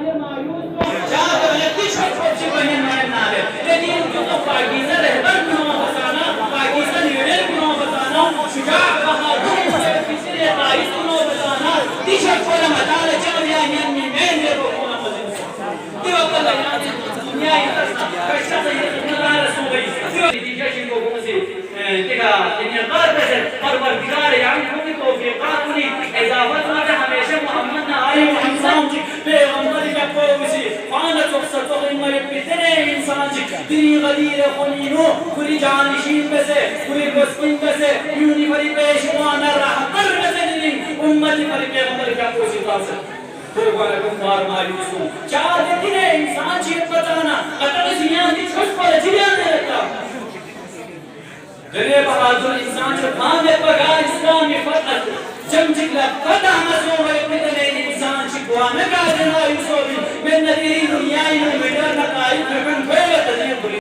چاہے مایوس چاہے بلکہ چھوٹ بہن نالے لیکن جو پاکیزہ رہبر کنوں بسانا پاکیزہ لیڈر کنوں بسانا شجاع بہادر سے کسی قائد کنوں بسانا تیشت کولا مطالع چاہے آہین میں نے رو کولا مزید دیو اللہ یعنی دنیا کشتا سید اللہ رسول گئی دیو دیجا شنگو گمسی دیکھا انقار بسر پروردگار یعنی ہوگی توفیقات انہی اضافت مدہ ہمیشہ محمد نآئی محمد پیغمبر کا کوسی فانت اقصد وقیمہ بتنے انسان جی دنی غدیر خنینو کری جانشین بسے کری گسکن بسے یونی بری پیشوان رہا پر بسے دنی امتی پر پیغمبر کا کوسی تاسر بھگوانکم بار مایوسوں چاہ دیکھنے انسان جی بتانا قطر زیان دی چھوٹ پر جلیان دے رکھتا جنہیں بہادر انسان جو بھانے پگا اسلامی فتح جمجک لفتہ مزوں ہے پتنے انسان چکوانا کا جنہ یوسوی میں ندیری دنیای میں مڈر نقائی پھرکن